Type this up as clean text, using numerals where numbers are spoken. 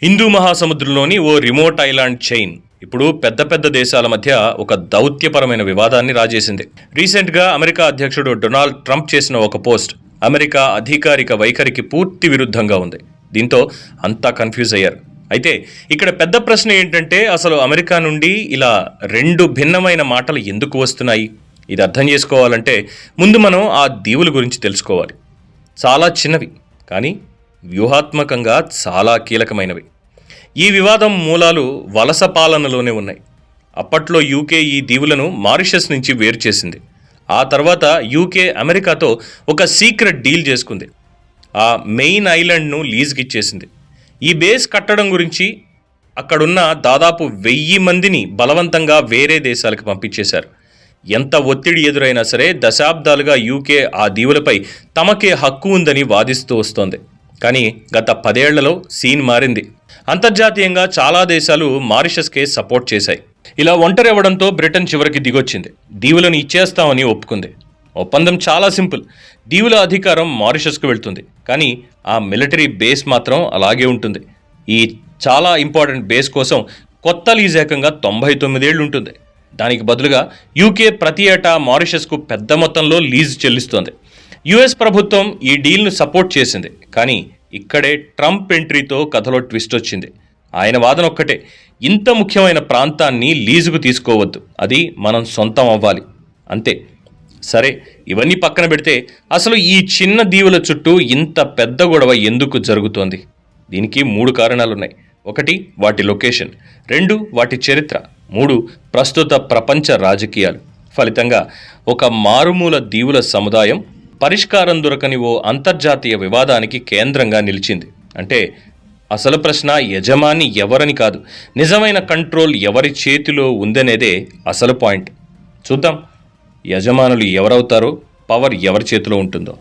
హిందూ మహాసముద్రంలోని ఓ remote island chain ఇప్పుడు పెద్ద పెద్ద దేశాల మధ్య ఒక దౌత్యపరమైన వివాదాన్ని రాజేసింది. రీసెంట్గా అమెరికా అధ్యక్షుడు డొనాల్డ్ ట్రంప్ చేసిన ఒక పోస్ట్ అమెరికా అధికారిక వైఖరికి పూర్తి విరుద్ధంగా ఉంది. దీంతో అంతా కన్ఫ్యూజ్ అయ్యారు. అయితే ఇక్కడ పెద్ద ప్రశ్న ఏంటంటే, అసలు అమెరికా నుండి ఇలా రెండు భిన్నమైన మాటలు ఎందుకు వస్తున్నాయి? ఇది అర్థం చేసుకోవాలంటే ముందు మనం ఆ దీవుల గురించి తెలుసుకోవాలి. చాలా చిన్నవి కానీ వ్యూహాత్మకంగా చాలా కీలకమైనవి. ఈ వివాదం మూలాలు వలస పాలనలోనే ఉన్నాయి. అప్పట్లో యూకే ఈ దీవులను మారిషస్ నుంచి వేరు చేసింది. ఆ తర్వాత యూకే అమెరికాతో ఒక సీక్రెట్ డీల్ చేసుకుంది. ఆ మెయిన్ ఐలాండ్ను లీజ్కి ఇచ్చేసింది. ఈ బేస్ కట్టడం గురించి అక్కడున్న దాదాపు 1000 మందిని బలవంతంగా వేరే దేశాలకు పంపించేశారు. ఎంత ఒత్తిడి ఎదురైనా సరే దశాబ్దాలుగా యూకే ఆ దీవులపై తమకే హక్కు ఉందని వాదిస్తూ వస్తోంది. కానీ గత 10 ఏళ్లలో సీన్ మారింది. అంతర్జాతీయంగా చాలా దేశాలు మారిషస్కే సపోర్ట్ చేశాయి. ఇలా ఒంటరివ్వడంతో బ్రిటన్ చివరికి దిగొచ్చింది. దీవులను ఇచ్చేస్తామని ఒప్పుకుంది. ఒప్పందం చాలా సింపుల్. దీవుల అధికారం మారిషస్కు వెళ్తుంది, కానీ ఆ మిలిటరీ బేస్ మాత్రం అలాగే ఉంటుంది. ఈ చాలా ఇంపార్టెంట్ బేస్ కోసం కొత్త లీజ్ ఏకంగా 99 ఏళ్ళు ఉంటుంది. దానికి బదులుగా యూకే ప్రతి ఏటా మారిషస్కు పెద్ద మొత్తంలో లీజ్ చెల్లిస్తోంది. యుఎస్ ప్రభుత్వం ఈ డీల్ను సపోర్ట్ చేసింది. కానీ ఇక్కడే ట్రంప్ ఎంట్రీతో కథలో ట్విస్ట్ వచ్చింది. ఆయన వాదన ఒక్కటే, ఇంత ముఖ్యమైన ప్రాంతాన్ని లీజుకు తీసుకోవద్దు, అది మనం సొంతం అవ్వాలి, అంతే. సరే, ఇవన్నీ పక్కన పెడితే అసలు ఈ చిన్న దీవుల చుట్టూ ఇంత పెద్ద గొడవ ఎందుకు జరుగుతోంది? దీనికి 3 కారణాలున్నాయి. 1 వాటి లొకేషన్, 2 వాటి చరిత్ర, 3 ప్రస్తుత ప్రపంచ రాజకీయాలు. ఫలితంగా ఒక మారుమూల దీవుల సముదాయం పరిష్కారం దొరకని ఓ అంతర్జాతీయ వివాదానికి కేంద్రంగా నిలిచింది. అంటే అసలు ప్రశ్న యజమాని ఎవరని కాదు, నిజమైన కంట్రోల్ ఎవరి చేతిలో ఉందనేదే అసలు పాయింట్. చూద్దాం యజమానులు ఎవరవుతారో, పవర్ ఎవరి చేతిలో ఉంటుందో.